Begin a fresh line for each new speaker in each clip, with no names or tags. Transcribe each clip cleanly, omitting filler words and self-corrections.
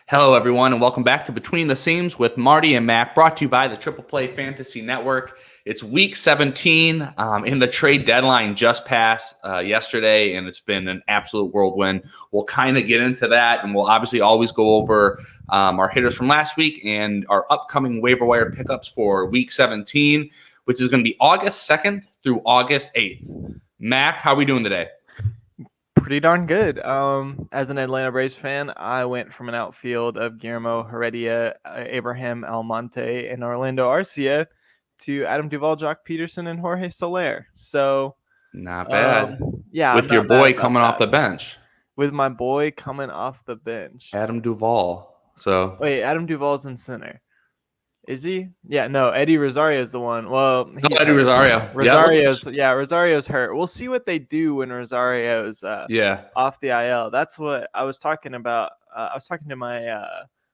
Hello, everyone, and welcome back to Between the Seams with Marty and Mack, brought to you by the Triple Play Fantasy Network. It's week 17, and the trade deadline just passed yesterday, and it's been an absolute whirlwind. We'll kind of get into that, and we'll obviously always go over our hitters from last week and our upcoming waiver wire pickups for week 17, which is going to be August 2nd through August 8th. Mack, how are we doing today?
Pretty darn good. As an Atlanta Braves fan, I went from an outfield of Guillermo Heredia, Abraham Almonte, and Orlando Arcia to Adam Duvall, Jock Peterson, and Jorge Soler. So
not bad.
Yeah,
with your boy coming off the bench.
With my boy coming off the bench.
Adam Duvall. So
wait, Adam Duvall's in center. Is he? Yeah, no, Eddie Rosario's the one. Well,
Eddie Rosario.
Rosario's hurt. We'll see what they do when Rosario's off the IL. That's what I was talking about. I was talking to my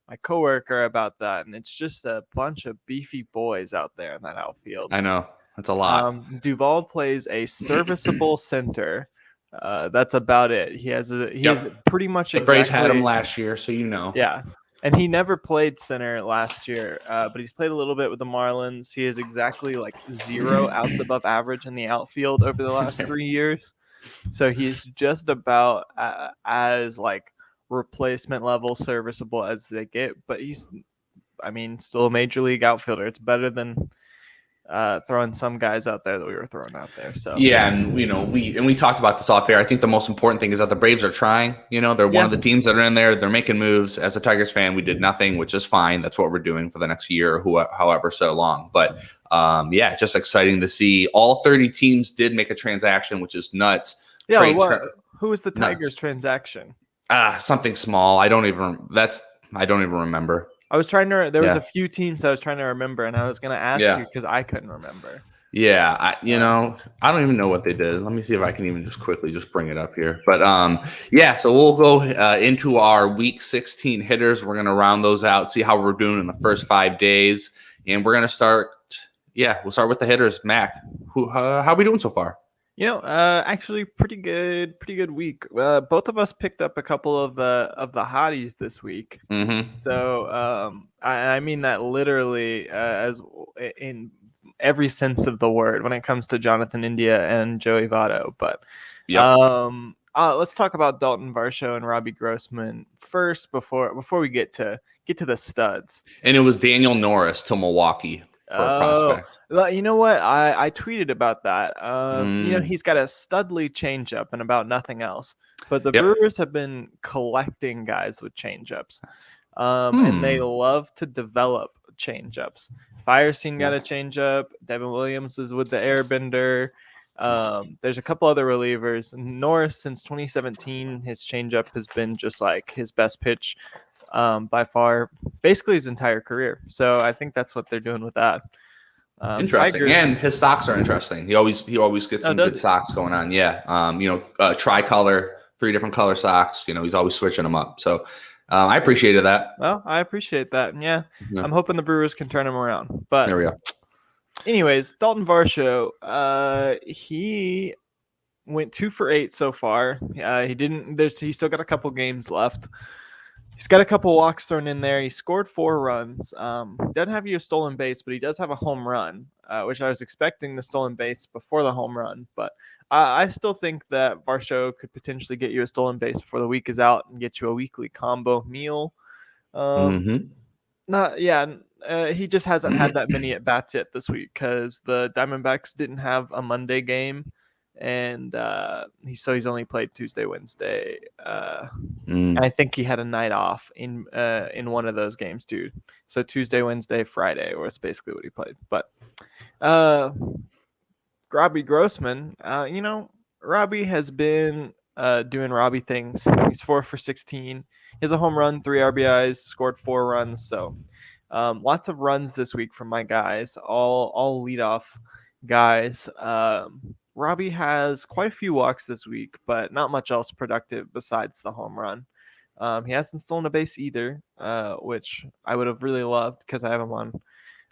my coworker about that, and it's just a bunch of beefy boys out there in that outfield.
I know. That's a lot.
Duvall plays a serviceable center. That's about it. He has pretty much
the Braves had him last year, so you know.
Yeah. And he never played center last year, but he's played a little bit with the Marlins. He is exactly like 0 outs above average in the outfield over the last 3 years. So he's just about as like replacement level serviceable as they get. But he's, still a major league outfielder. It's better than throwing some guys out there that we were throwing out there. So
yeah, and we talked about this off air. I think the most important thing is that the Braves are trying. They're one of the teams that are in there. They're making moves. As a Tigers fan, we did nothing, which is fine. That's what we're doing for the next year, however so long. But just exciting to see. All 30 teams did make a transaction, which is nuts.
Yeah, who was the Tigers transaction?
Something small. I don't even remember.
I was trying to. There was a few teams I was trying to remember, and I was going to ask you because I couldn't remember.
Yeah, I don't even know what they did. Let me see if I can even just quickly bring it up here. But so we'll go into our Week 16 hitters. We're going to round those out, see how we're doing in the first 5 days, and we're going to start. Yeah, we'll start with the hitters. Mac, how are we doing so far?
Actually pretty good week. Both of us picked up a couple of the hotties this week.
Mm-hmm.
So I mean that literally as in every sense of the word when it comes to Jonathan India and Joey Votto. But let's talk about Dalton Varshall and Robbie Grossman first before we get to the studs.
And it was Daniel Norris to Milwaukee. For a prospect.
You know what? I tweeted about that. He's got a studly changeup and about nothing else. But the Brewers have been collecting guys with changeups, and they love to develop changeups. Firestein got a changeup. Devin Williams is with the Airbender. There's a couple other relievers. Norris, since 2017, his changeup has been just like his best pitch. By far, basically his entire career. So I think that's what they're doing with that.
Interesting. And his socks are interesting. He always gets some good socks going on. Yeah. Tricolor, 3 different color socks. He's always switching them up. So I appreciated that.
Well, I appreciate that. And I'm hoping the Brewers can turn him around. But
there we go.
Anyways, Dalton Varshall, he went 2 for 8 so far. He's still got a couple games left. He's got a couple walks thrown in there. He scored 4 runs. Doesn't have a stolen base, but he does have a home run, which I was expecting the stolen base before the home run. But I still think that Varshall could potentially get you a stolen base before the week is out and get you a weekly combo meal. He just hasn't had that many at-bats yet this week because the Diamondbacks didn't have a Monday game. And he's only played Tuesday, Wednesday. And I think he had a night off in one of those games too. So Tuesday, Wednesday, Friday, or it's basically what he played. But Robbie Grossman, Robbie has been doing Robbie things. He's 4 for 16. He has a home run, 3 RBIs, scored 4 runs. So lots of runs this week from my guys, all leadoff guys. Robbie has quite a few walks this week, but not much else productive besides the home run. He hasn't stolen a base either, which I would have really loved because I have him on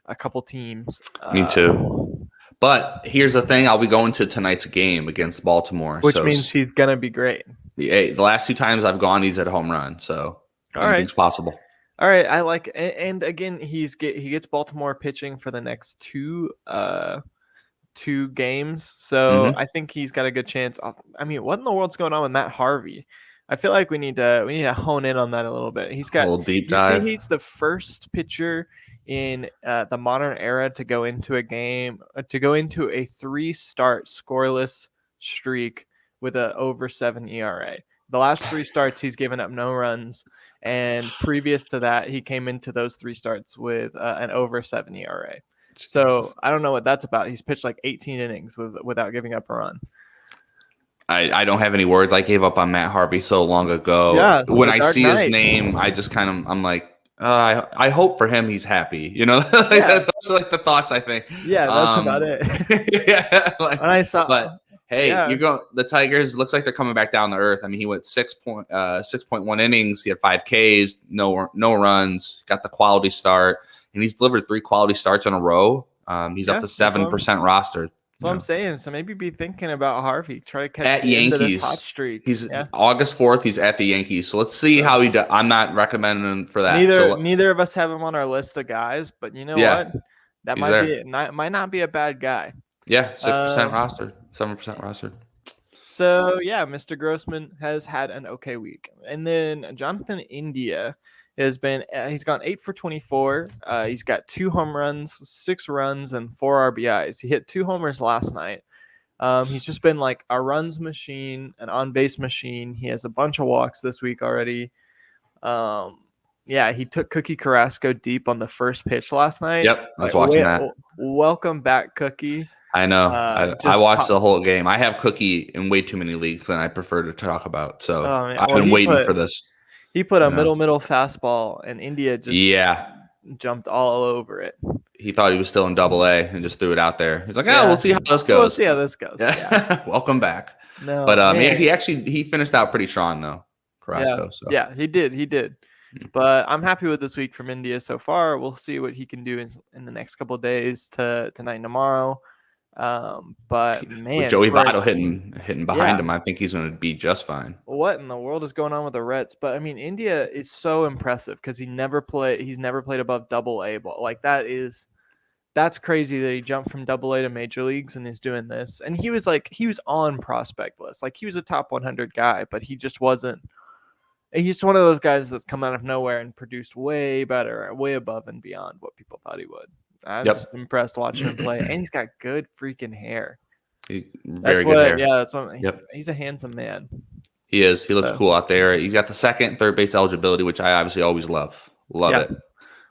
a couple teams.
Me too. But here's the thing. I'll be going to tonight's game against Baltimore.
Which means he's going to be great.
The last 2 times I've gone, he's at a home run. So anything's possible.
All right, I like, and again, he gets Baltimore pitching for the next two games, so
Mm-hmm.
I think he's got a good chance. I mean, what in the world's going on with Matt Harvey? I feel like we need to hone in on that a little bit.
A little deep
you see,
dive.
he's the first pitcher in the modern era to go into a 3-start scoreless streak with a over 7 ERA. The last 3 starts, he's given up no runs, and previous to that, he came into those 3 starts with an over 7 ERA. So I don't know what that's about. He's pitched like 18 innings without giving up a run.
I don't have any words. I gave up on Matt Harvey so long ago.
Yeah,
when I see his name, I just I'm like, I hope for him he's happy. You know,
Yeah.
those are like the thoughts I think.
Yeah, that's about it.
Yeah, like,
when I saw,
but hey,
yeah.
the Tigers looks like they're coming back down to earth. I mean, he went 6.1 innings. He had 5 Ks, no runs, got the quality start, and he's delivered 3 quality starts in a row. He's up to 7% rostered.
That's what I'm saying. So maybe be thinking about Harvey. Try to catch
at
into
Yankees.
This hot streak.
He's August 4th. He's at the Yankees. So let's see how he does. I'm not recommending him for that.
Neither of us have him on our list of guys, but you know what? That might not be a bad guy.
Yeah, 6% rostered, 7% rostered.
So yeah, Mr. Grossman has had an okay week, and then Jonathan India has been. He's gone 8 for 24. He's got 2 home runs, 6 runs, and 4 RBIs. He hit 2 homers last night. He's just been like a runs machine, an on-base machine. He has a bunch of walks this week already. Yeah, he took Cookie Carrasco deep on the first pitch last night.
Yep, I was watching that.
Welcome back, Cookie.
I know. I watched the whole game. I have Cookie in way too many leagues than I prefer to talk about. So I've been waiting for this.
He put a middle fastball, and India just jumped all over it.
He thought he was still in Double-A and just threw it out there. He's like, we'll see how this goes.
We'll see how this goes. Yeah.
Welcome back.
No,
but he finished out pretty strong though, Carrasco.
Yeah,
so.
Yeah, he did. But I'm happy with this week from India so far. We'll see what he can do in the next couple of days to tonight and tomorrow. But man,
with Joey Votto hitting behind him, I think he's going to be just fine.
What in the world is going on with the Reds? But I mean, India is so impressive because he's never played above Double-A ball. Like that's crazy that he jumped from Double-A to major leagues and is doing this. And he was on prospect list. Like he was a top 100 guy, but he just wasn't. He's one of those guys that's come out of nowhere and produced way better, way above and beyond what people thought he would. I'm just impressed watching him play, and he's got good freaking hair.
He's very good hair.
Yeah, that's what. He's a handsome man.
He is. He looks cool out there. He's got the second, third base eligibility, which I obviously always love. Love it.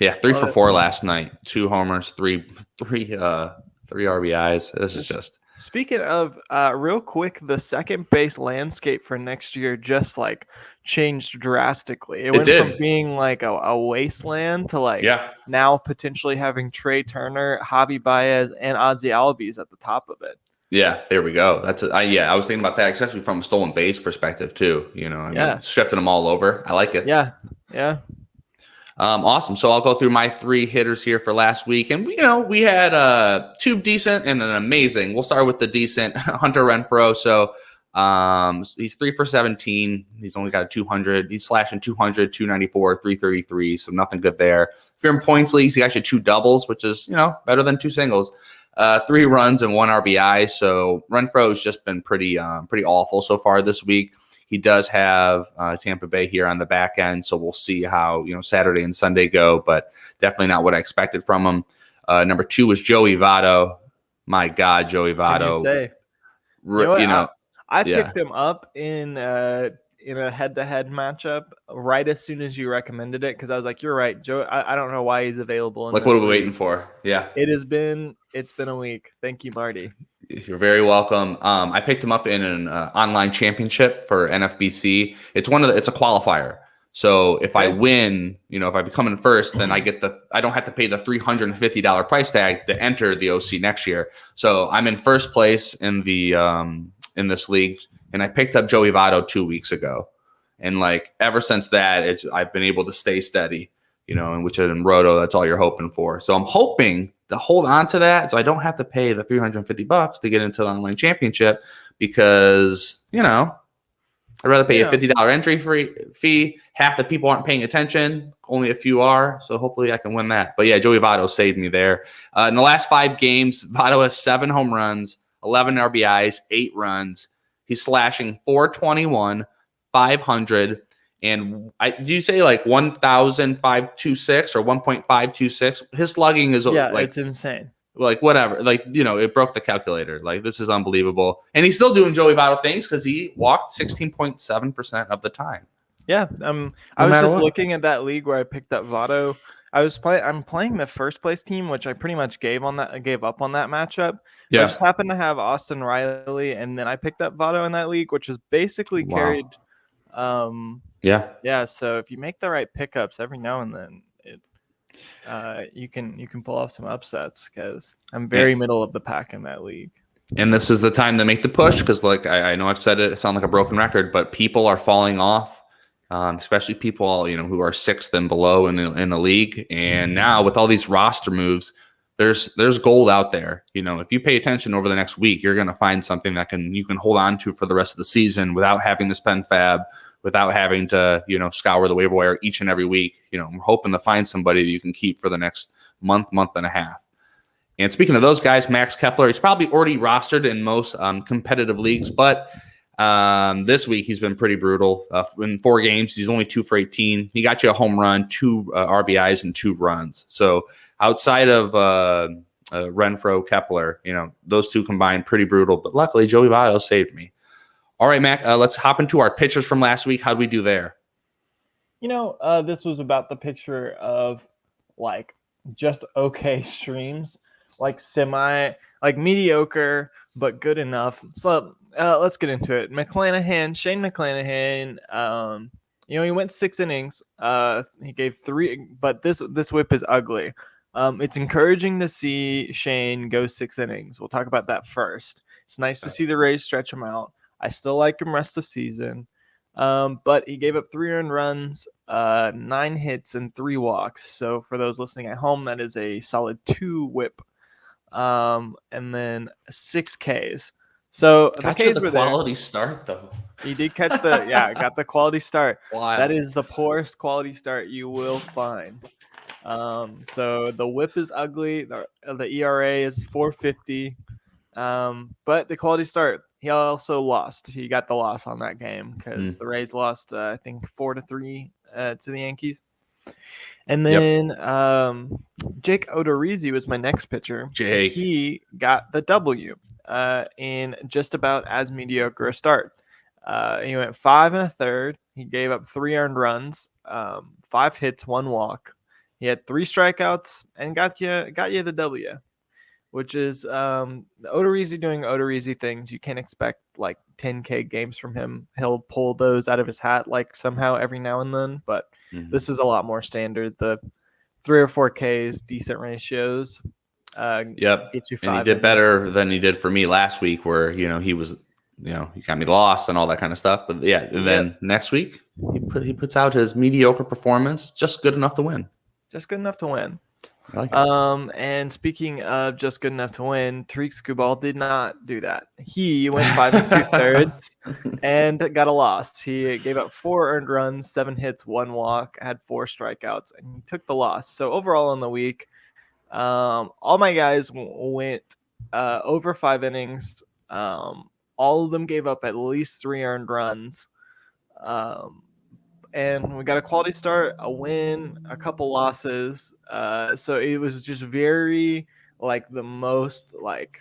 Yeah, 3 for 4 last night. 2 homers, three RBIs. This is just.
Speaking of, real quick, the second base landscape for next year just like changed drastically. It went from being like a wasteland to now potentially having Trey Turner, Javi Baez, and Ozzie Albies at the top of it.
Yeah, there we go. I was thinking about that, especially from a stolen base perspective too. You know, I mean, it's shifting them all over. I like it.
Yeah.
Awesome. So I'll go through my 3 hitters here for last week, and we had 2 decent and an amazing. We'll start with the decent Hunter Renfro. So he's 3 for 17. He's only got a 200. He's slashing 200, 294, 333. So nothing good there. If you're in points leagues, he actually 2 doubles, which is better than 2 singles. 3 runs and 1 RBI. So Renfro's just been pretty awful so far this week. He does have Tampa Bay here on the back end, so we'll see how Saturday and Sunday go, but definitely not what I expected from him. Number 2 was Joey Votto. My God, Joey Votto.
I picked him up in a head-to-head matchup right as soon as you recommended it because I was like, you're right, Joe. I don't know why he's available.
What are we waiting for? Yeah,
it's been a week. Thank you, Marty.
You're very welcome. I picked him up in an online championship for NFBC. It's a qualifier. So if I win, if I become in first, then I don't have to pay the $350 price tag to enter the OC next year. So I'm in first place in the in this league, and I picked up Joey Votto 2 weeks ago, and ever since that, I've been able to stay steady. And which in Roto, that's all you're hoping for. So I'm hoping to hold on to that so I don't have to pay the $350 to get into the online championship because, I'd rather pay a $50 entry fee. Half the people aren't paying attention. Only a few are. So hopefully I can win that. But yeah, Joey Votto saved me there. In the last 5 games, Votto has 7 home runs, 11 RBIs, 8 runs. He's slashing 421, 500. And do you say like 1,526 or 1.526? His slugging is
it's insane.
Like whatever, like, it broke the calculator. Like, this is unbelievable. And he's still doing Joey Votto things because he walked 16.7% of the time.
Yeah. I was just looking at that league where I picked up Votto. I'm playing the first place team, which I pretty much gave up on that matchup. Yeah. I just happened to have Austin Riley, and then I picked up Votto in that league, which was basically carried. Yeah. So if you make the right pickups every now and then, you can pull off some upsets, because I'm very middle of the pack in that league.
And this is the time to make the push, because like I know I've said it sounds like a broken record, but people are falling off, especially people who are 6th and below in the league. And now with all these roster moves, there's gold out there. If you pay attention over the next week, you're going to find something that you can hold on to for the rest of the season without having to spend fab, without having to, scour the waiver wire each and every week. I'm hoping to find somebody that you can keep for the next month and a half. And speaking of those guys, Max Kepler, he's probably already rostered in most competitive leagues, but this week he's been pretty brutal. In 4 games, he's only 2 for 18. He got you a home run, 2 RBIs, and 2 runs. So outside of Renfro, Kepler, those 2 combined, pretty brutal. But luckily, Joey Votto saved me. All right, Mac, let's hop into our pitchers from last week. How'd we do there?
This was about the picture of like just okay streams, like mediocre, but good enough. So let's get into it. Shane McClanahan, he went 6 innings. He gave 3, but this whip is ugly. It's encouraging to see Shane go 6 innings. We'll talk about that first. It's nice to see the Rays stretch him out. I still like him rest of season. But he gave up 3 earned runs, 9 hits, and 3 walks. So for those listening at home, that is a solid 2 whip. And then 6 Ks. So the Ks were
quality start, though.
He did catch got the quality start.
Wow.
That is the poorest quality start you will find. So the whip is ugly. The ERA is 4.50. But the quality start. He also lost. He got the loss on that game because the Rays lost, I think, 4-3 to the Yankees. And then Jake Odorisi was my next pitcher.
Jake.
He got the W in just about as mediocre a start. He went 5 1/3. He gave up 3 earned runs, 5 hits, 1 walk. He had 3 strikeouts and got you the W, which is Odorisi doing Odorisi things. You can't expect like 10K games from him. He'll pull those out of his hat like somehow every now and then, but this is a lot more standard. The 3 or 4 Ks, decent ratios.
Get you 5. And he did better than he did for me last week, where he was, he got me lost and all that kind of stuff. But then next week he puts out his mediocre performance, just good enough to win.
Just good enough to win.
I like it.
And speaking of just good enough to win, Tariq Skubal did not do that. He went 5 2/3 and got a loss. He gave up 4 earned runs, 7 hits, 1 walk, had 4 strikeouts, and he took the loss. So overall in the week, all my guys went over 5 innings. All of them gave up at least 3 earned runs. And we got a quality start, a win, a couple losses. So it was just very like the most like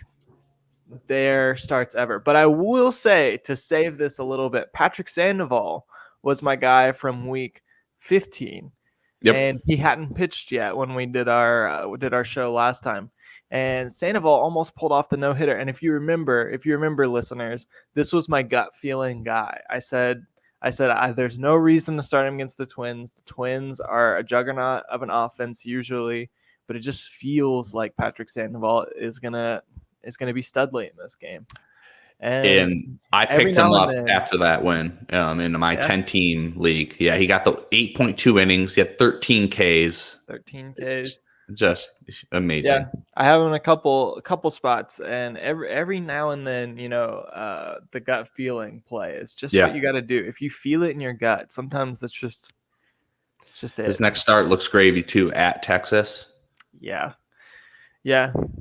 their starts ever. But I will say, to save this a little bit, Patrick Sandoval was my guy from week 15. And he hadn't pitched yet when we did our show last time. And Sandoval almost pulled off the no-hitter. And if you remember, listeners, this was my gut feeling guy. I said, there's no reason to start him against the Twins. The Twins are a juggernaut of an offense usually, but it just feels like Patrick Sandoval is gonna be studly in this game.
And I picked him up after that win in my 10-team league. Yeah, he got the 8.2 innings. He had 13 Ks.
13 Ks.
Just amazing.
Yeah, I have him in a couple spots, and every now and then, the gut feeling play is just what you got to do. If you feel it in your gut, sometimes it's just it.
His next start looks gravy too, at Texas.
Yeah,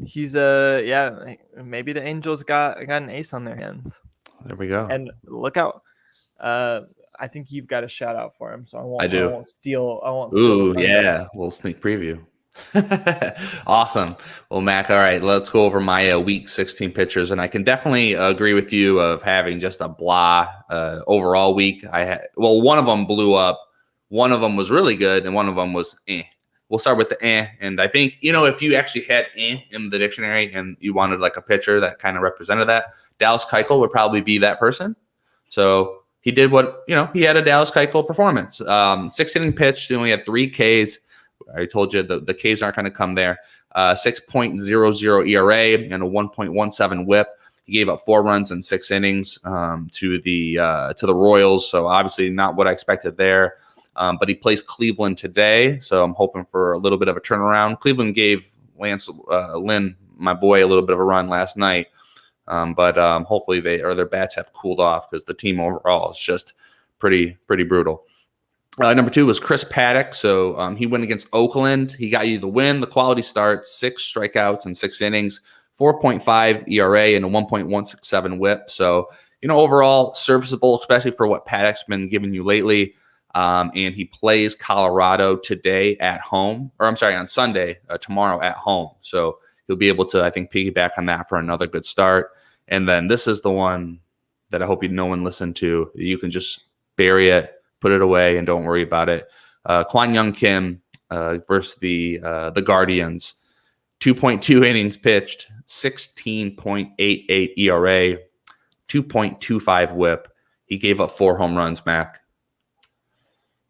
he's maybe the Angels got an ace on their hands.
There we go.
And look out. I think you've got a shout out for him, so I won't steal.
Ooh, yeah, a little sneak preview. Awesome. Well, Mac, all right, let's go over my week 16 pitchers, and I can definitely agree with you of having just a blah overall week. One of them blew up, one of them was really good, and one of them was eh. We'll start with the eh, and I think, if you actually had eh in the dictionary and you wanted like a pitcher that kind of represented that, Dallas Keuchel would probably be that person. So he did what, he had a Dallas Keuchel performance. 6 inning pitch, he only had 3 Ks. I told you the Ks aren't going to come there. 6.00 ERA and a 1.17 WHIP. He gave up 4 runs in 6 innings to the Royals. So obviously not what I expected there. But he plays Cleveland today, so I'm hoping for a little bit of a turnaround. Cleveland gave Lance Lynn, my boy, a little bit of a run last night, but hopefully their bats have cooled off because the team overall is just pretty brutal. Number 2 was Chris Paddock, so he went against Oakland. He got you the win, the quality start, 6 strikeouts in 6 innings, 4.5 ERA and a 1.167 WHIP. So overall serviceable, especially for what Paddock's been giving you lately. And he plays Colorado today at home, on Sunday, tomorrow at home. So he'll be able to, I think, piggyback on that for another good start. And then this is the one that I hope no one listened to. You can just bury it, put it away, and don't worry about it. Kwon Young Kim versus the Guardians. 2.2 innings pitched, 16.88 ERA, 2.25 WHIP. He gave up 4 home runs, Mac.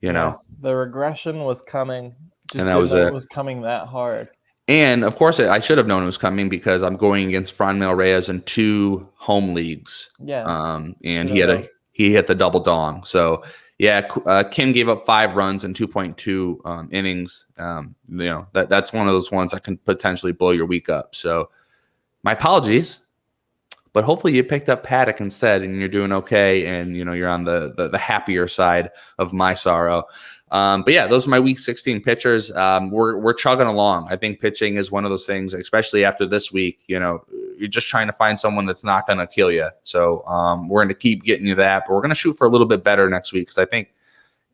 The regression was coming.
And that was it.
It was coming that hard.
And of course, I should have known it was coming because I'm going against Franmil Reyes in 2 home leagues.
Yeah.
And he hit the double dong. So yeah, Kim gave up 5 runs in 2.2 innings. That's one of those ones that can potentially blow your week up. So my apologies. But hopefully you picked up Paddock instead and you're doing okay and, you're on the happier side of my sorrow. But yeah, those are my week 16 pitchers. We're chugging along. I think pitching is one of those things, especially after this week, you're just trying to find someone that's not going to kill you. So we're going to keep getting you that, but we're going to shoot for a little bit better next week because I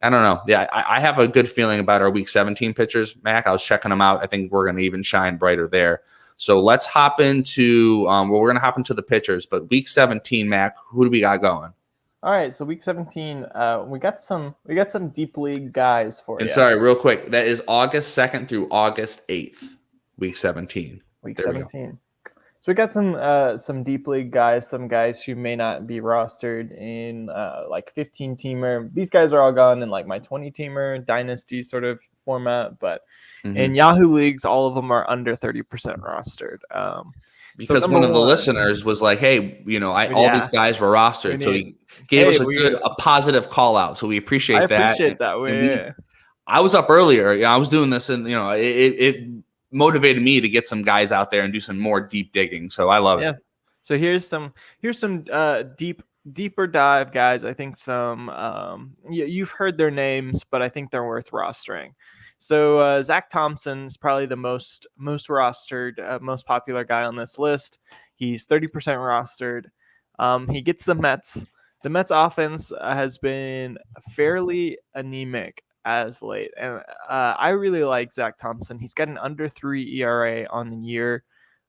don't know. Yeah, I have a good feeling about our week 17 pitchers, Mac. I was checking them out. I think we're going to even shine brighter there. So let's hop into we're going to hop into the pitchers. But week 17, Mac, who do we got going?
All right, so week 17, we got some deep league guys for you.
And sorry, real quick, that is August 2nd through August 8th, week 17.
Week 17. So we got some deep league guys, some guys who may not be rostered in like 15-teamer. These guys are all gone in like my 20-teamer dynasty sort of format, but in Yahoo leagues, all of them are under 30% rostered.
Because one of the listeners was like, "Hey, all these guys were rostered," so he gave us a positive call out. So we appreciate that.
I appreciate that.
I was up earlier. I was doing this, and it motivated me to get some guys out there and do some more deep digging. So I love it.
So here's some deeper dive guys. I think some you've heard their names, but I think they're worth rostering. So Zach Thompson is probably the most rostered, most popular guy on this list. He's 30% rostered. He gets the Mets. The Mets offense has been fairly anemic as late, and I really like Zach Thompson. He's got an under 3 ERA on the year.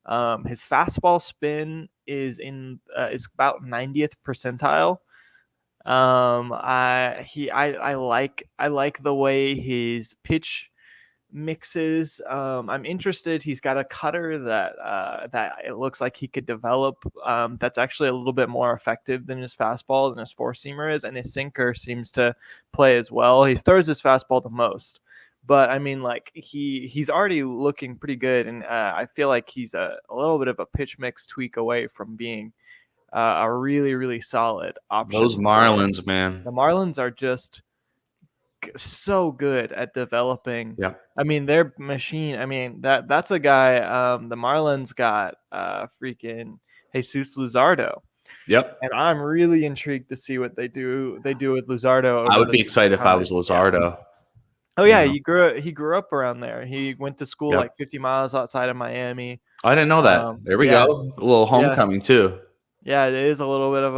His fastball spin is about 90th percentile. I like the way his pitch mixes. I'm interested. He's got a cutter that it looks like he could develop. That's actually a little bit more effective than his fastball and his 4-seamer is, and his sinker seems to play as well. He throws his fastball the most, but I mean, like he's already looking pretty good, and I feel like he's a little bit of a pitch mix tweak away from being a really, really solid option.
Those Marlins, man.
The Marlins are just so good at developing.
Yeah.
I mean, their machine. I mean, that's a guy. The Marlins got freaking Jesus Luzardo.
Yep.
And I'm really intrigued to see what they do with Luzardo.
I would be excited if I was Luzardo.
Yeah. Oh yeah, he grew up around there. He went to school like 50 miles outside of Miami.
I didn't know that. There we go. A little homecoming too.
Yeah, it is a little bit of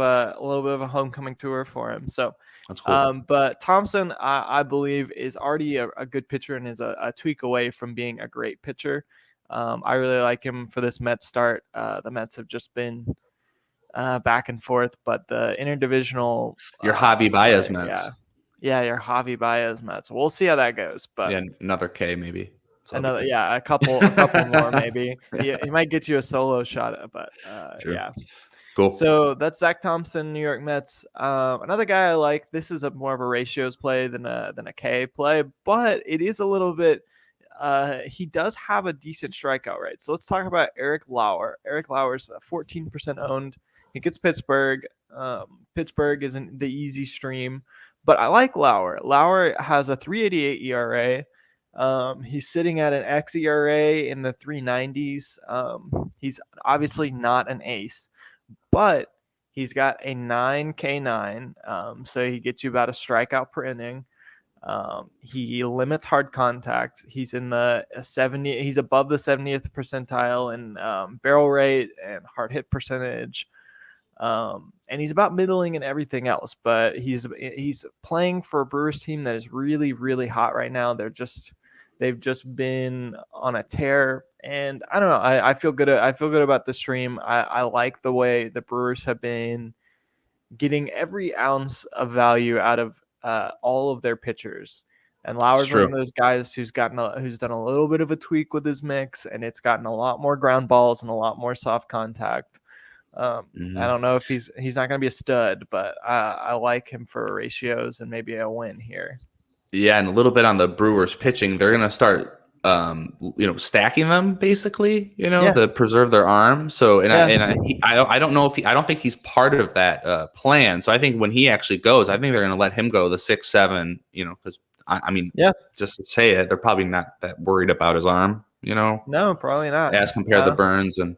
a homecoming tour for him. So
that's cool.
But Thompson, I believe, is already a good pitcher and is a tweak away from being a great pitcher. I really like him for this Mets start. The Mets have just been back and forth, but the interdivisional
your Javi Baez Mets.
Yeah, your Javi Baez Mets. We'll see how that goes. But
another K maybe.
A couple more maybe. He might get you a solo shot, but yeah.
Cool.
So that's Zach Thompson, New York Mets. Another guy I like. This is more of a ratios play than a K play, but it is a little bit. He does have a decent strikeout rate. So let's talk about Eric Lauer. Eric Lauer's 14% owned. He gets Pittsburgh. Pittsburgh isn't the easy stream, but I like Lauer. Lauer has a 3.88 ERA. He's sitting at an xERA in the 390s. He's obviously not an ace, but he's got a 9K9. So he gets you about a strikeout per inning. He limits hard contact. He's in the 70. He's above the 70th percentile in barrel rate and hard hit percentage. And he's about middling in everything else, but he's playing for a Brewers team that is really, really hot right now. They've just been on a tear, and I don't know. I feel good. I feel good about the stream. I like the way the Brewers have been getting every ounce of value out of all of their pitchers. And Lauer's one of those guys who's done a little bit of a tweak with his mix, and it's gotten a lot more ground balls and a lot more soft contact. I don't know if he's not going to be a stud, but I like him for ratios and maybe a win here.
Yeah, and a little bit on the Brewers pitching, they're going to start, stacking them basically, to preserve their arm. So, I don't know I don't think he's part of that plan. So I think when he actually goes, I think they're going to let him go the 6-7, because just to say it, they're probably not that worried about his arm,
No, probably not.
As compared to Burns and,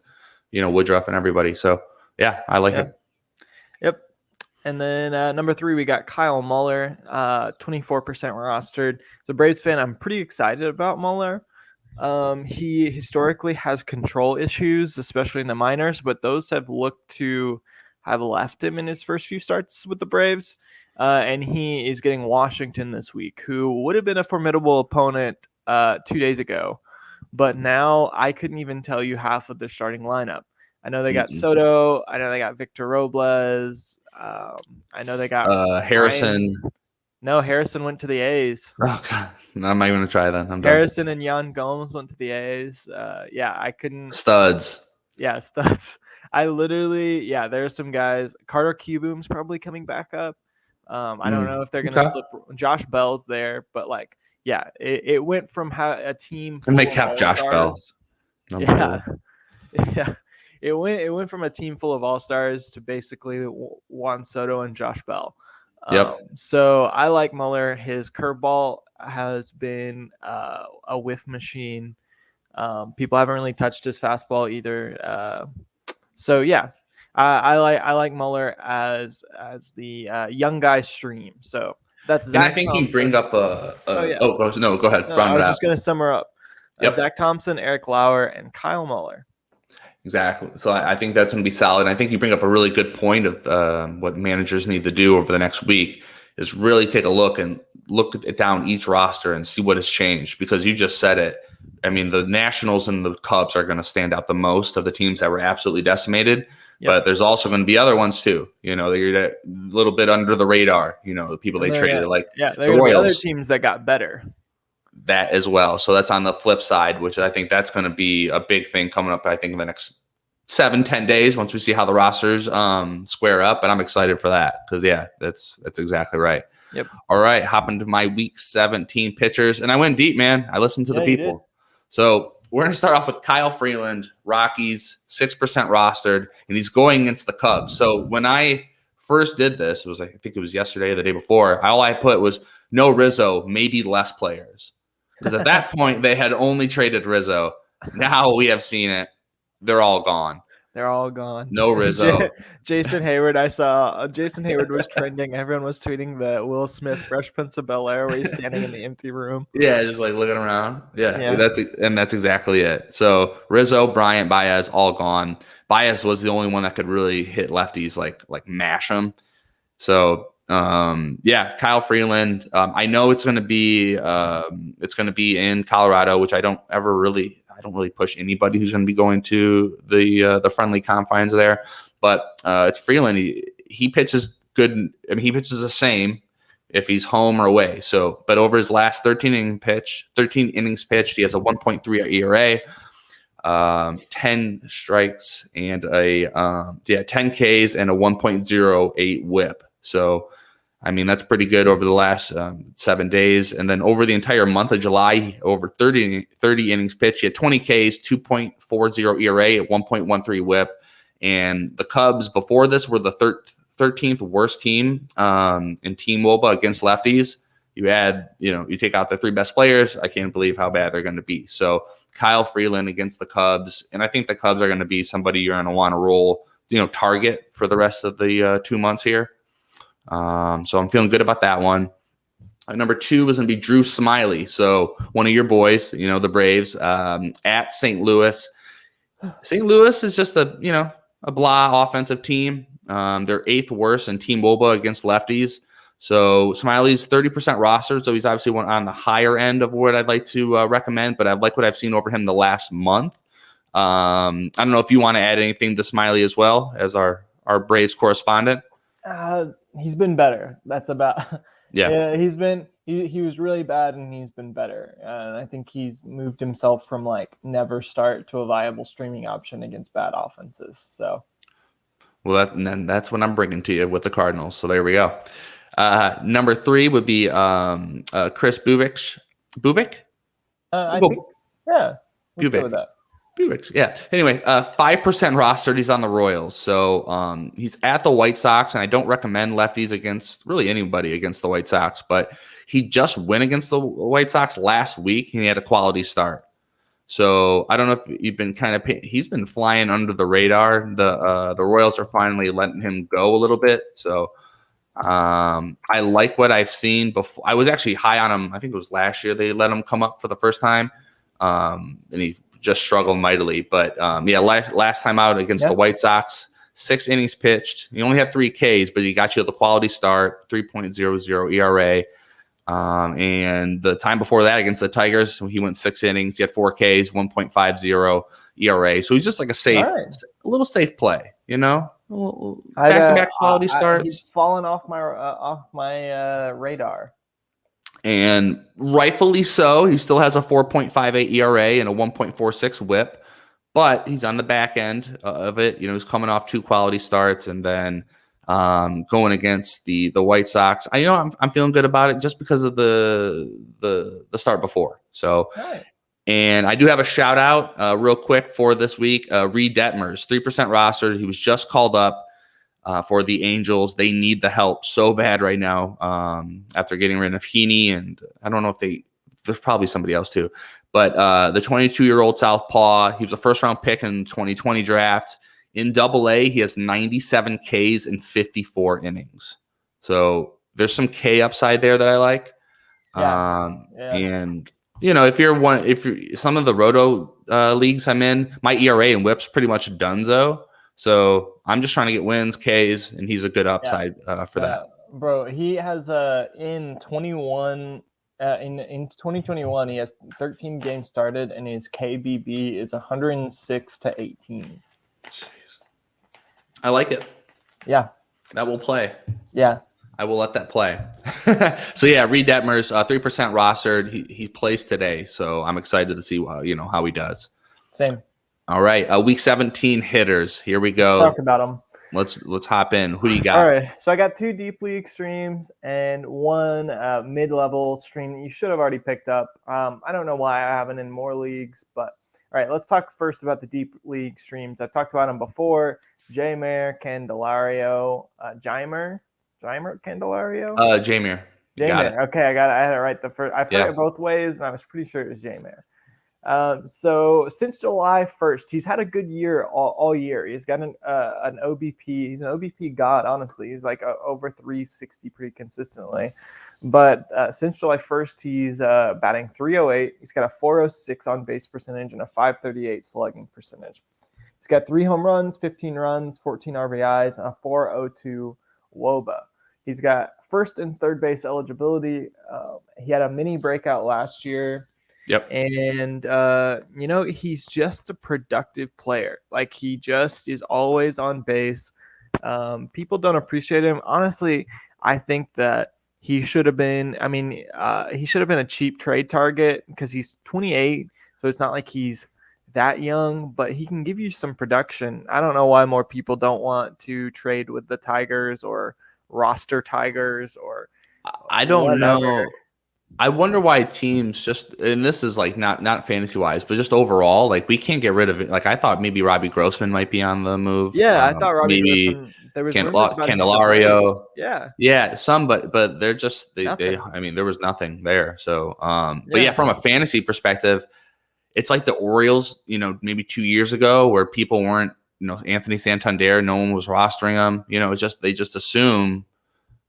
Woodruff and everybody. So, yeah, I like it.
Yep. And then number 3, we got Kyle Muller, 24% rostered. As a Braves fan, I'm pretty excited about Muller. He historically has control issues, especially in the minors, but those have looked to have left him in his first few starts with the Braves. And he is getting Washington this week, who would have been a formidable opponent 2 days ago. But now I couldn't even tell you half of their starting lineup. I know they got Soto. I know they got Victor Robles. I know they got
Harrison.
Ryan. No, Harrison went to the A's.
Oh, God. No, I'm not even going to try that. I'm
Harrison and Yan Gomes went to the A's. I couldn't.
Studs.
Yeah, studs. I literally, there's some guys. Carter Kieboom's probably coming back up. I don't know if they're going to slip. Josh Bell's there, but it went from a team.
And they kept Josh Bell.
Yeah. It went from a team full of all-stars to basically Juan Soto and Josh Bell. So I like Muller. His curveball has been a whiff machine. People haven't really touched his fastball either. I like Muller as the young guy stream. So that's Zach.
And I think you bring up go ahead.
I was just going to sum her up. Zach Thompson, Eric Lauer, and Kyle Muller.
Exactly. So I think that's going to be solid. And I think you bring up a really good point of what managers need to do over the next week is really take a look down each roster and see what has changed, because you just said it. I mean, the Nationals and the Cubs are going to stand out the most of the teams that were absolutely decimated. But there's also going to be other ones too. They're a little bit under the radar. The people they traded, the Royals.
Other teams that got better.
That as well. So that's on the flip side, which I think that's going to be a big thing coming up, I think, in the next 7-10 days once we see how the rosters square up. And I'm excited for that because, that's exactly right.
Yep. All
right, hop into my week 17 pitchers. And I went deep, man. I listened to the people. So we're going to start off with Kyle Freeland, Rockies, 6% rostered, and he's going against the Cubs. So when I first did this, I think it was yesterday or the day before, all I put was no Rizzo, maybe less players. Because at that point, they had only traded Rizzo. Now we have seen it. They're all gone.
They're all gone.
No Rizzo.
Jason Hayward, I saw Jason Hayward was trending. Everyone was tweeting the Will Smith Fresh Prince of Bel-Air where he's standing in the empty room.
Yeah, just like looking around. Yeah. That's exactly it. So Rizzo, Bryant, Baez, all gone. Baez was the only one that could really hit lefties, like mash them. So Kyle Freeland. I know it's going to be in Colorado, which I don't really push anybody who's going to be going to the friendly confines there. But it's Freeland. He pitches good. I mean, he pitches the same if he's home or away. So, but over his last 13 innings pitched, he has a 1.3 ERA, 10 strikes, and 10 Ks and a 1.08 WHIP. So, I mean, that's pretty good over the last 7 days. And then over the entire month of July, over 30 innings pitched, he had 20 Ks, 2.40 ERA, 1.13 WHIP. And the Cubs before this were the 13th worst team in Team WOBA against lefties. You take out the 3 best players. I can't believe how bad they're going to be. So Kyle Freeland against the Cubs. And I think the Cubs are going to be somebody you're going to want to roll, target for the rest of the 2 months here. So I'm feeling good about that one. Number 2 was going to be Drew Smiley. So one of your boys, the Braves, at St. Louis. St. Louis is just a blah offensive team. They're 8th worst in Team WOBA against lefties. So Smiley's 30% rostered. So he's obviously one on the higher end of what I'd like to recommend, but I like what I've seen over him the last month. I don't know if you want to add anything to Smiley as well as our Braves correspondent.
He's been better. That's about.
Yeah.
He was really bad and he's been better. And I think he's moved himself from never start to a viable streaming option against bad offenses. So.
Well, that's what I'm bringing to you with the Cardinals. So there we go. Number 3 would be Chris Bubix. Bubik?
I think, yeah. Let's go with that.
Bubix, yeah. Anyway, 5% rostered. He's on the Royals. So he's at the White Sox, and I don't recommend lefties against really anybody against the White Sox, but he just went against the White Sox last week, and he had a quality start. So I don't know if you've been he's been flying under the radar. The Royals are finally letting him go a little bit. So I like what I've seen before. I was actually high on him. I think it was last year they let him come up for the first time. And he just struggled mightily. But last time out against the White Sox, 6 innings pitched. He only had 3 Ks, but he got you the quality start, 3.00 ERA. And the time before that against the Tigers, he went 6 innings. He had 4 Ks, 1.50 ERA. So he's just like a little safe play, back-to-back quality starts.
He's fallen off my radar.
And rightfully so. He still has a 4.58 ERA and a 1.46 WHIP, but he's on the back end of it. He's coming off 2 quality starts, and then going against the White Sox. I'm feeling good about it just because of the start before. So, and I do have a shout out real quick for this week. Reed Detmer's 3% rostered. He was just called up for the Angels. They need the help so bad right now after getting rid of Heaney, and I don't know if there's probably somebody else too. But the 22-year-old southpaw, he was a first-round pick in 2020 draft. In Double-A, he has 97 Ks in 54 innings. So there's some K upside there that I like. And if you're some of the Roto leagues I'm in, my ERA and WHIP's pretty much donezo. So I'm just trying to get wins, Ks, and he's a good upside for that.
Bro, he has in 2021, he has 13 games started, and his KBB is 106-18.
Jeez. I like it.
Yeah.
That will play.
Yeah.
I will let that play. So Reed Detmer's 3% rostered. He plays today, so I'm excited to see how he does.
Same.
All right, week 17 hitters. Here we go.
Talk about them.
Let's hop in. Who do you got?
All right, so I got 2 deep league streams and 1 mid-level stream that you should have already picked up. I don't know why I haven't in more leagues, but all right, let's talk first about the deep league streams. I've talked about them before. Jeimer Candelario, Jeimer Candelario,
Jameer. You got it.
Jeimer. Okay, I had it right the first. I've heard it both ways, and I was pretty sure it was Jeimer. So since July 1st, he's had a good year all year. He's got an OBP. He's an OBP god, honestly. He's like over 360 pretty consistently. But since July 1st, he's batting 308. He's got a 406 on base percentage and a 538 slugging percentage. He's got 3 home runs, 15 runs, 14 RBIs, and a 402 WOBA. He's got first and third base eligibility. He had a mini breakout last year.
Yep.
And, he's just a productive player. Like, he just is always on base. People don't appreciate him. Honestly, I think that he should have been a cheap trade target because he's 28. So it's not like he's that young, but he can give you some production. I don't know why more people don't want to trade with the Tigers or roster Tigers or
I don't
whatever.
know. I wonder why teams just, and this is like not fantasy wise, but just overall, like we can't get rid of it. Like I thought maybe Robbie Grossman might be on the move.
Yeah, I thought Robbie Grossman. There was
Candelario.
Yeah,
some, but they're just they. I mean, there was nothing there. So, but yeah, from a fantasy perspective, it's like the Orioles. Maybe 2 years ago, where people weren't. Anthony Santander, no one was rostering him. It's just they just assume,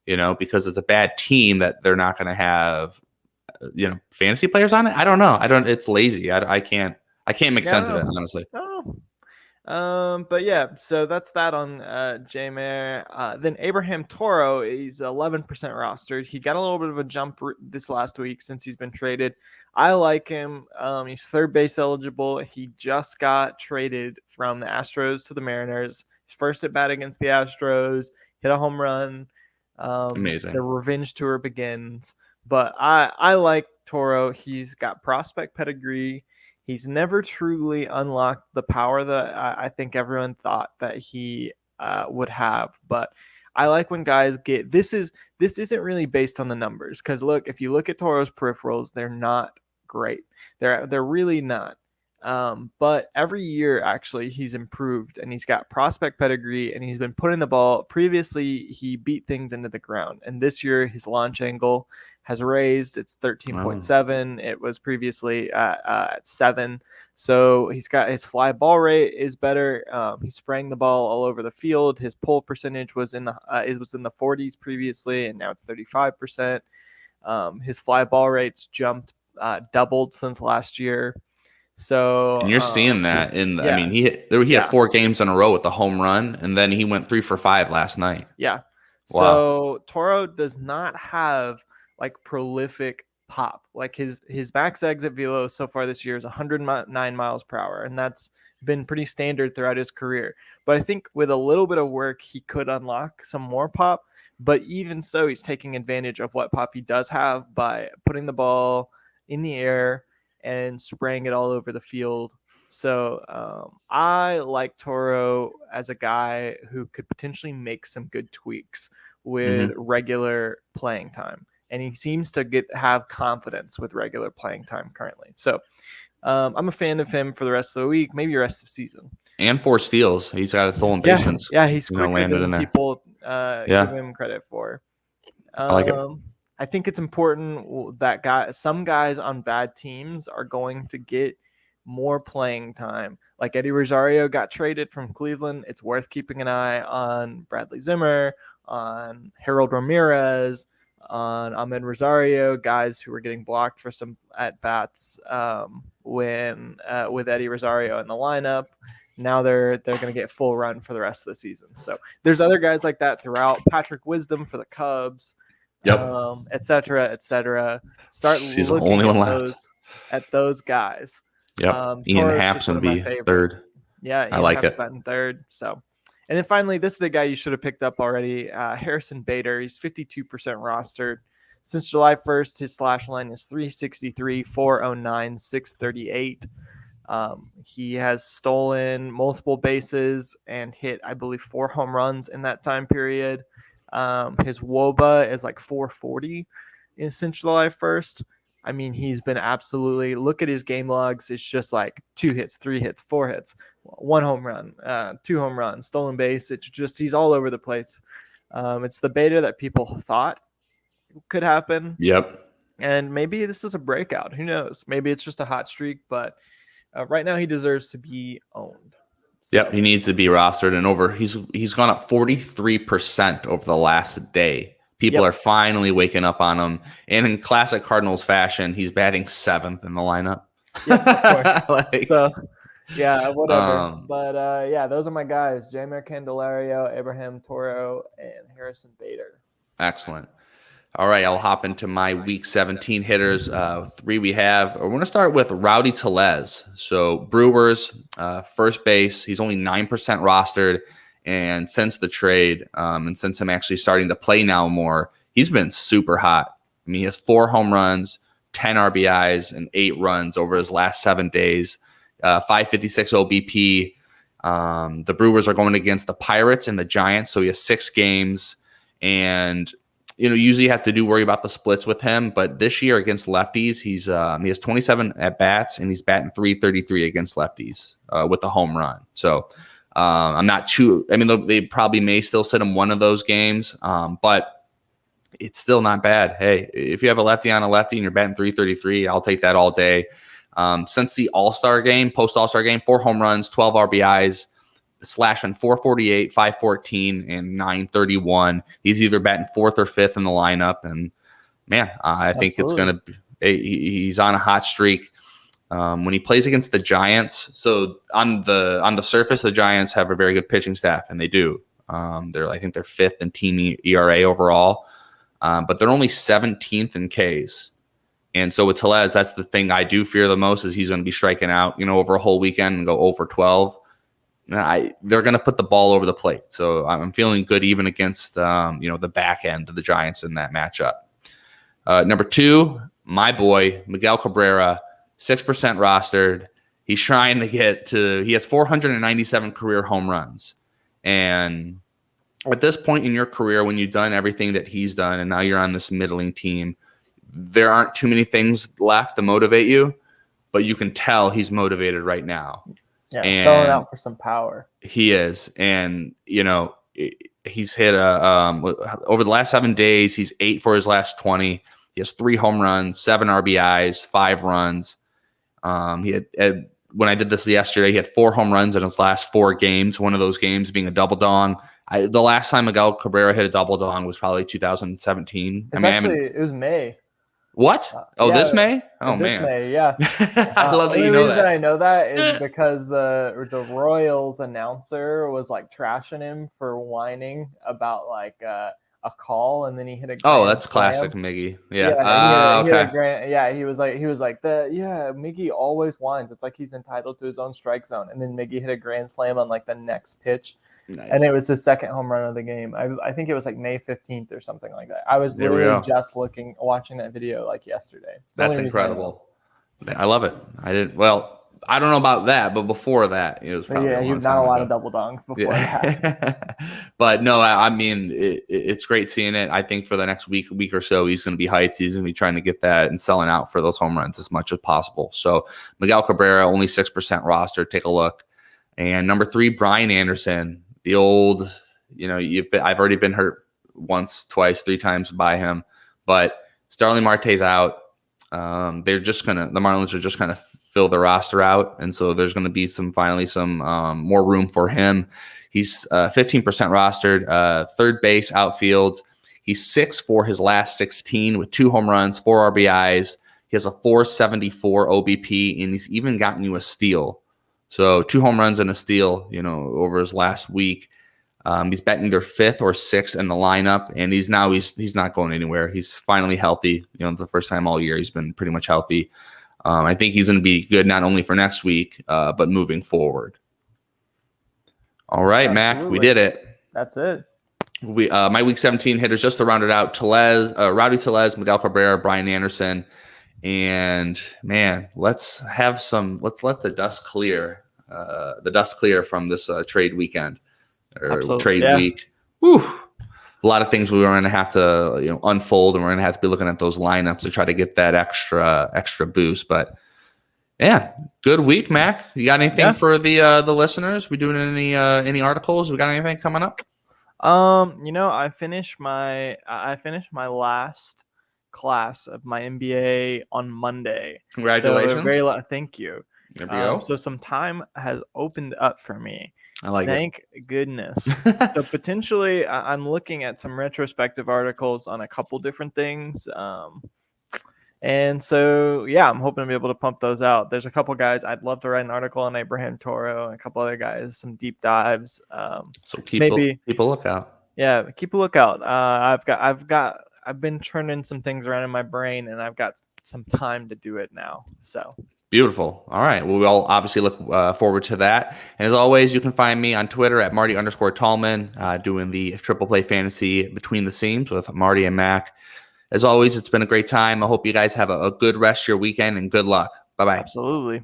because it's a bad team that they're not going to have. Fantasy players on it. I don't know. It's lazy. I can't make sense of it, honestly.
But yeah, so that's that on Jeimer. Then Abraham Toro, he's 11% rostered. He got a little bit of a jump this last week since he's been traded. I like him. He's third base eligible. He just got traded from the Astros to the Mariners. His first at bat against the Astros, hit a home run.
Amazing.
The revenge tour begins. But I like Toro. He's got prospect pedigree. He's never truly unlocked the power that I think everyone thought that he would have. But I like when guys get this isn't really based on the numbers because look, if you look at Toro's peripherals, they're not great. They're really not. But every year actually he's improved and he's got prospect pedigree and he's been putting the ball. Previously he beat things into the ground, and this year his launch angle has raised. It's 13.7. It was previously at 7. So he's got his fly ball rate is better. He's spraying the ball all over the field. His pull percentage was in the 40s previously, and now it's 35%. His fly ball rates jumped, doubled since last year. So
and you're seeing that I mean, he had 4 games in a row with the home run, and then he went 3 for 5 last night.
Yeah.
Wow.
So Toro does not have like prolific pop. Like his max exit velo so far this year is 109 miles per hour, and that's been pretty standard throughout his career. But I think with a little bit of work, he could unlock some more pop. But even so, he's taking advantage of what pop he does have by putting the ball in the air and spraying it all over the field. So I like Toro as a guy who could potentially make some good tweaks with regular playing time. And he seems to have confidence with regular playing time currently. So I'm a fan of him for the rest of the week, maybe the rest of the season.
And force steals. He's got a stolen base since.
Yeah, he's quicker than people give him credit for.
I like it.
I think it's important that some guys on bad teams are going to get more playing time. Like Eddie Rosario got traded from Cleveland. It's worth keeping an eye on Bradley Zimmer, on Harold Ramirez, on Ahmed Rosario, guys who were getting blocked for some at-bats with Eddie Rosario in the lineup. Now they're going to get full run for the rest of the season. So there's other guys like that throughout. Patrick Wisdom for the Cubs. Et cetera.
She's the only one left
at those guys.
Yep. Ian Happ's gonna be third.
Yeah,
I like it.
In third. So, and then finally, this is the guy you should have picked up already. Harrison Bader. He's 52% rostered. Since July 1st, his slash line is 363, 409, 638. He has stolen multiple bases and hit, I believe, 4 home runs in that time period. His WOBA is like 440 since July 1st. I mean, he's been absolutely, look at his game logs. It's just like 2 hits, 3 hits, 4 hits, 1 home run, 2 home runs, stolen base. It's just, he's all over the place. It's the beta that people thought could happen.
Yep.
And maybe this is a breakout. Who knows? Maybe it's just a hot streak, but right now he deserves to be owned.
So. Yep, he needs to be rostered and over. He's gone up 43% over the last day. People are finally waking up on him. And in classic Cardinals fashion, he's batting 7th in the lineup.
Yeah, of course. So, yeah, whatever. But, those are my guys. Jeimer Candelario, Abraham Toro, and Harrison Bader.
Excellent. All right, I'll hop into my Week 17 hitters. 3 we have. We're going to start with Rowdy Teles. So Brewers, first base. He's only 9% rostered. And since the trade, and since I'm actually starting to play now more, he's been super hot. I mean, he has 4 home runs, 10 RBIs, and 8 runs over his last 7 days. 556 OBP. The Brewers are going against the Pirates and the Giants, so he has 6 games. And usually you have to worry about the splits with him, but this year against lefties, he has 27 at bats and he's batting .333 against lefties with a home run. So I'm not too. I mean, they probably may still sit him one of those games, but it's still not bad. Hey, if you have a lefty on a lefty and you're batting .333, I'll take that all day. Since the All-Star game, post-All-Star game, 4 home runs, 12 RBIs. Slashing 448, 514, and 931. He's either batting 4th or 5th in the lineup, and man, I think it's gonna. He's on a hot streak. When he plays against the Giants, so on the surface, the Giants have a very good pitching staff, and they do. I think they're 5th in team ERA overall, but they're only 17th in Ks. And so with Teles, that's the thing I do fear the most is he's going to be striking out, over a whole weekend and go over 12. They're going to put the ball over the plate. So I'm feeling good even against, the back end of the Giants in that matchup. Number 2, my boy, Miguel Cabrera, 6% rostered. He's trying to he has 497 career home runs. And at this point in your career, when you've done everything that he's done, and now you're on this middling team, there aren't too many things left to motivate you, but you can tell he's motivated right now.
Yeah, selling out for some power.
He is. And, he's hit over the last 7 days, he's 8 for his last 20. He has 3 home runs, 7 RBIs, 5 runs. He had when I did this yesterday, he had 4 home runs in his last 4 games, one of those games being a double dong. The last time Miguel Cabrera hit a double dong was probably 2017.
It was May.
What? This May? Oh, man.
This May, yeah.
I love that you know that.
The reason I know that is because the Royals announcer was like trashing him for whining about like a call, and then he hit a grand
that's
slam.
classic Miggy. Yeah.
Okay. He was like Miggy always whines. It's like he's entitled to his own strike zone. And then Miggy hit a grand slam on like the next pitch. Nice. And it was his 2nd home run of the game. I think it was like May 15th or something like that. I was literally just watching that video like yesterday.
That's incredible. I love it. I don't know about that, but before that, it was probably
you've not a lot of double dongs before that.
But no, I mean, it's great seeing it. I think for the next week or so, he's going to be hyped. He's going to be trying to get that and selling out for those home runs as much as possible. So Miguel Cabrera, only 6% roster. Take a look. And number 3, Brian Anderson. The old, I've already been hurt once, twice, 3 times by him, but Starling Marte's out. The Marlins are just going to fill the roster out. And so there's going to be some more room for him. He's 15% rostered, 3rd base, outfield. He's 6 for his last 16 with 2 home runs, 4 RBIs. He has a 474 OBP, and he's even gotten you a steal. So 2 home runs and a steal, over his last week. He's batting either 5th or 6th in the lineup, and he's not going anywhere. He's finally healthy. The first time all year he's been pretty much healthy. I think he's going to be good not only for next week, but moving forward. All right, Absolutely. Mac, we did it.
That's it.
My Week 17 hitters, just to round it out: Rowdy Teles, Miguel Cabrera, Brian Anderson. And man, let's let the dust clear. From this trade weekend or
Absolutely.
trade week. Whew. a lot of things we were going to have to unfold, and we're going to have to be looking at those lineups to try to get that extra boost. But yeah, good week, Mac. You got anything for the listeners? We doing any articles? We got anything coming up?
I finished my last class of my MBA on Monday.
Congratulations!
So thank you.
There we go.
So some time has opened up for me.
I like
Thank goodness. So potentially, I'm looking at some retrospective articles on a couple different things. And so, yeah, I'm hoping to be able to pump those out. There's a couple guys I'd love to write an article on Abraham Toro, and a couple other guys, some deep dives.
So keep a lookout.
Yeah, keep a lookout. I've been turning some things around in my brain, and I've got some time to do it now. So
beautiful. All right. Well, we all obviously look forward to that. And as always, you can find me on Twitter at Marty_Tallman, doing the Triple Play Fantasy Between the Seams with Marty and Mack. As always, it's been a great time. I hope you guys have a good rest of your weekend, and good luck. Bye-bye.
Absolutely.